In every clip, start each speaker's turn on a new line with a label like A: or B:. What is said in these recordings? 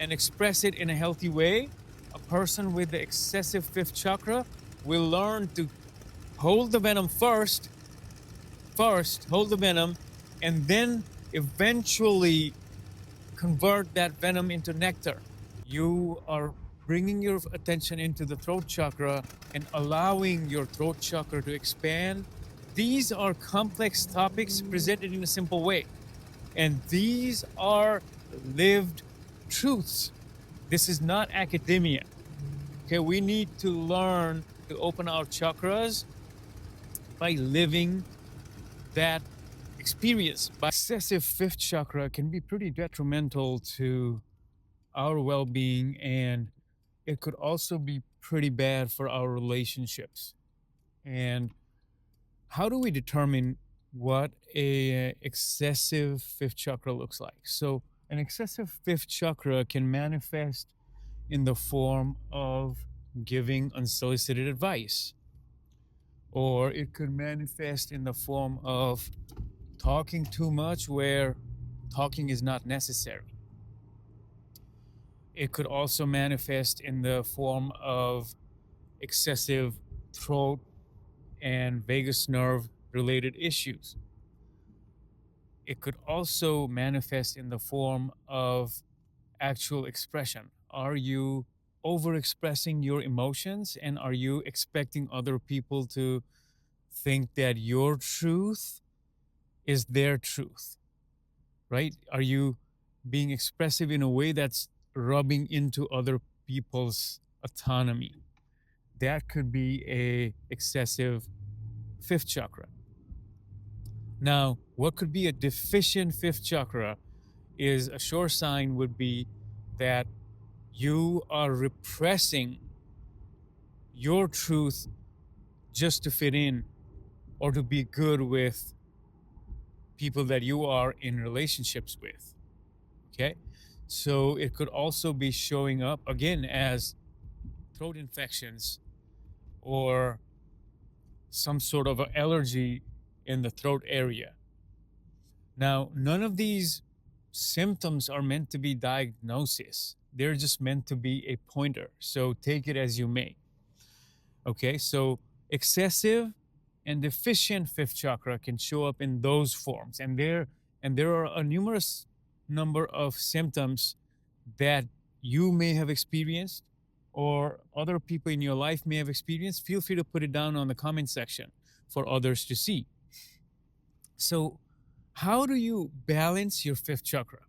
A: and express it in a healthy way, a person with the excessive fifth chakra will learn to hold the venom first, hold the venom, and then eventually convert that venom into nectar. You are bringing your attention into the throat chakra and allowing your throat chakra to expand. These are complex topics presented in a simple way, and these are lived truths. This is not academia. Okay, we need to learn to open our chakras by living that experience. By excessive fifth chakra can be pretty detrimental to our well-being, and it could also be pretty bad for our relationships. And how do we determine what a excessive fifth chakra looks like? So an excessive fifth chakra can manifest in the form of giving unsolicited advice, or it could manifest in the form of talking too much where talking is not necessary. It could also manifest in the form of excessive throat and vagus nerve related issues. It could also manifest in the form of actual expression. Are you overexpressing your emotions, and are you expecting other people to think that your truth is their truth, right? Are you being expressive in a way that's rubbing into other people's autonomy? That could be a excessive fifth chakra. Now, what could be a deficient fifth chakra is a sure sign would be that you are repressing your truth just to fit in or to be good with people that you are in relationships with. Okay. So it could also be showing up again as throat infections or some sort of an allergy in the throat area. Now, none of these symptoms are meant to be diagnosis. They're just meant to be a pointer. So take it as you may. Okay, so excessive and deficient fifth chakra can show up in those forms, and there are a numerous number of symptoms that you may have experienced or other people in your life may have experienced. Feel free to put it down on the comment section for others to see. So, how do you balance your fifth chakra?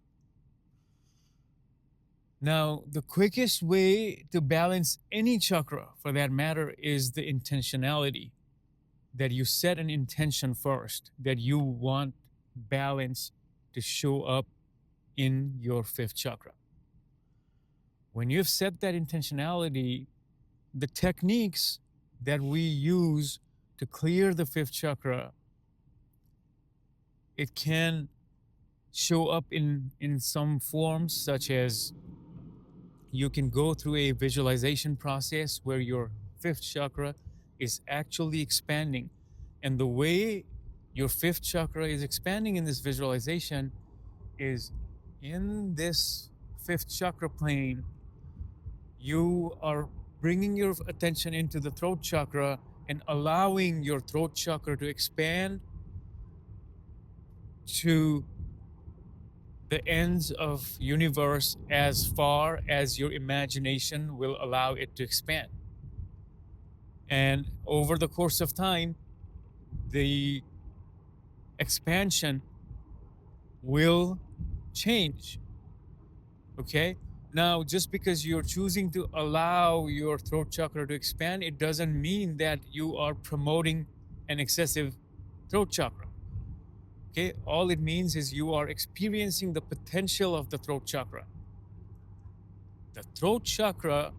A: Now, the quickest way to balance any chakra for that matter is the intentionality, that you set an intention first, that you want balance to show up in your fifth chakra. When you've set that intentionality, the techniques that we use to clear the fifth chakra, it can show up in some forms, such as you can go through a visualization process where your fifth chakra is actually expanding. And the way your fifth chakra is expanding in this visualization is in this fifth chakra plane, you are bringing your attention into the throat chakra and allowing your throat chakra to expand to the ends of universe as far as your imagination will allow it to expand. And over the course of time, the expansion will change. Okay? Now, just because you're choosing to allow your throat chakra to expand, it doesn't mean that you are promoting an excessive throat chakra. Okay? All it means is you are experiencing the potential of the throat chakra. The throat chakra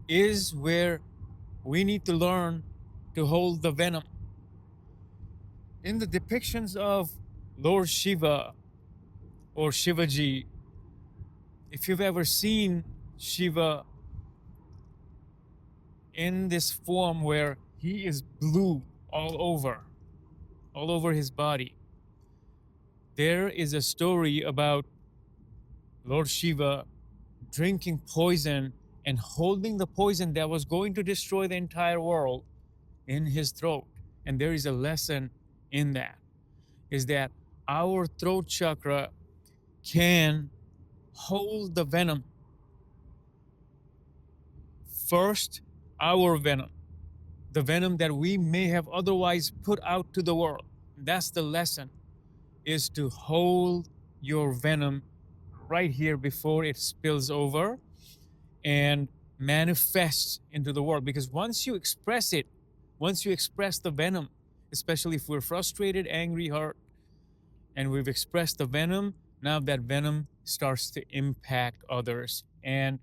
A: is where we need to learn to hold the venom. In the depictions of Lord Shiva or Shivaji, if you've ever seen Shiva in this form where he is blue all over his body, there is a story about Lord Shiva drinking poison and holding the poison that was going to destroy the entire world in his throat. And there is a lesson in that, is that our throat chakra can hold the venom. First, our venom, the venom that we may have otherwise put out to the world. That's the lesson, is to hold your venom right here before it spills over and manifests into the world. Because once you express it, once you express the venom, especially if we're frustrated, angry, hurt, and we've expressed the venom, now that venom starts to impact others. And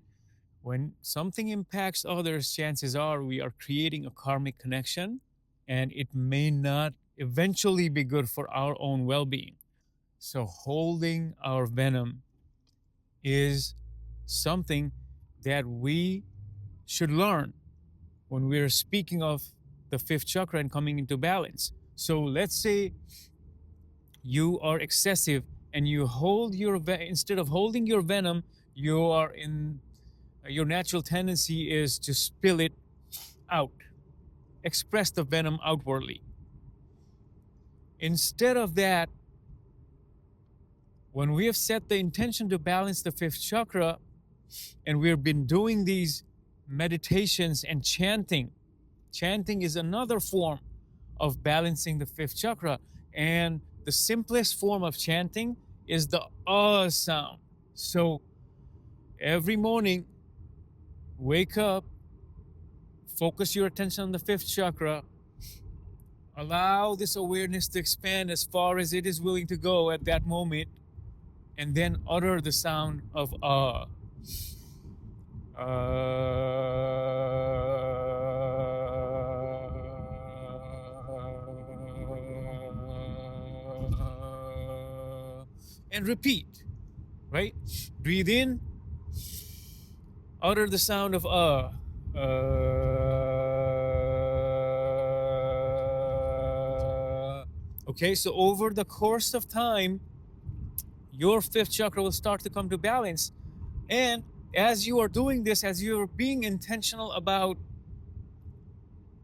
A: when something impacts others, chances are we are creating a karmic connection, and it may not eventually be good for our own well being. So, holding our venom is something that we should learn when we're speaking of the fifth chakra and coming into balance. So, let's say you are excessive and you hold your instead of holding your venom, you are in your natural tendency is to spill it out, express the venom outwardly. Instead of that, when we have set the intention to balance the fifth chakra and we've been doing these meditations and chanting is another form of balancing the fifth chakra. And the simplest form of chanting is the sound. So every morning, wake up, focus your attention on the fifth chakra, allow this awareness to expand as far as it is willing to go at that moment, and then utter the sound of and repeat, right? Breathe in, utter the sound of okay, so over the course of time, your fifth chakra will start to come to balance. And as you are doing this, as you're being intentional about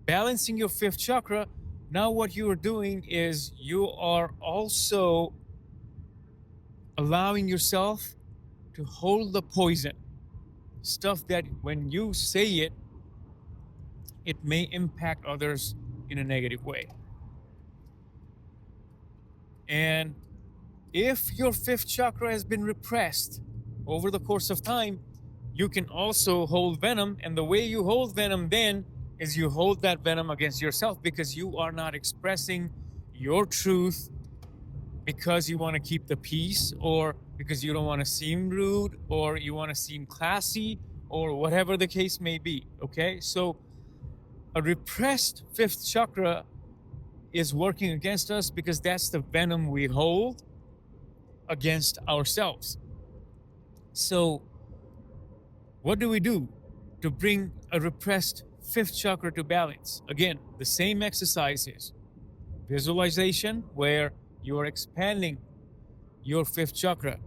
A: balancing your fifth chakra, now what you are doing is you are also allowing yourself to hold the poison, stuff that when you say it, it may impact others in a negative way. And if your fifth chakra has been repressed over the course of time, you can also hold venom. And the way you hold venom then is you hold that venom against yourself, because you are not expressing your truth because you want to keep the peace, or because you don't want to seem rude, or you want to seem classy, or whatever the case may be. Okay, so a repressed fifth chakra is working against us because that's the venom we hold against ourselves. So what do we do to bring a repressed fifth chakra to balance? Again, the same exercises. Visualization, where you are expanding your fifth chakra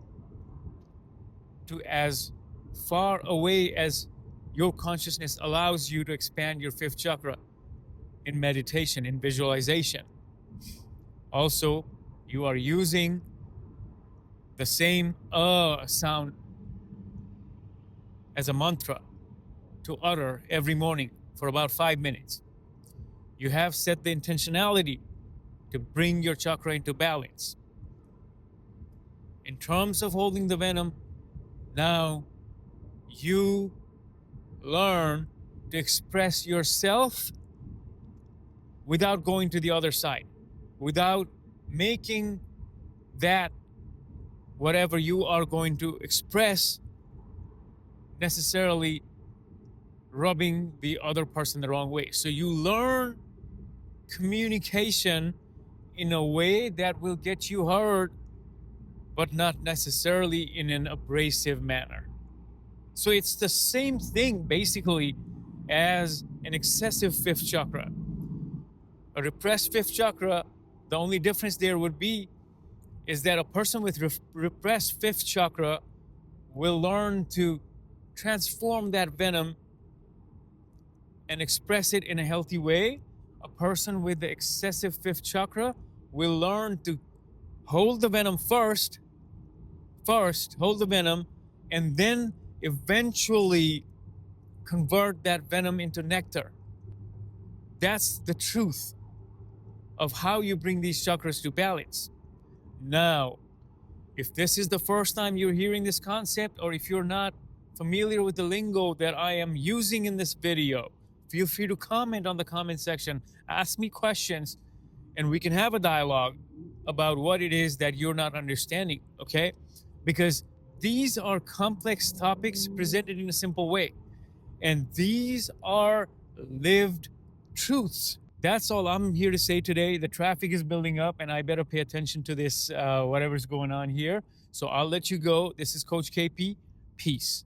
A: to as far away as your consciousness allows you to expand your fifth chakra in meditation, in visualization. Also, you are using the same sound as a mantra to utter every morning for about 5 minutes. You have set the intentionality to bring your chakra into balance. In terms of holding the venom, now you learn to express yourself without going to the other side, without making that whatever you are going to express necessarily rubbing the other person the wrong way. So you learn communication in a way that will get you heard, but not necessarily in an abrasive manner. So it's the same thing basically as an excessive fifth chakra. A repressed fifth chakra, the only difference there would be is that a person with repressed fifth chakra will learn to transform that venom and express it in a healthy way, a person with the excessive fifth chakra will learn to hold the venom first, hold the venom, and then eventually convert that venom into nectar. That's the truth of how you bring these chakras to balance. Now, if this is the first time you're hearing this concept, or if you're not familiar with the lingo that I am using in this video, feel free to comment on the comment section, ask me questions, and we can have a dialogue about what it is that you're not understanding, okay? Because these are complex topics presented in a simple way. And these are lived truths. That's all I'm here to say today. The traffic is building up, and I better pay attention to this, whatever's going on here. So I'll let you go. This is Coach KP. Peace.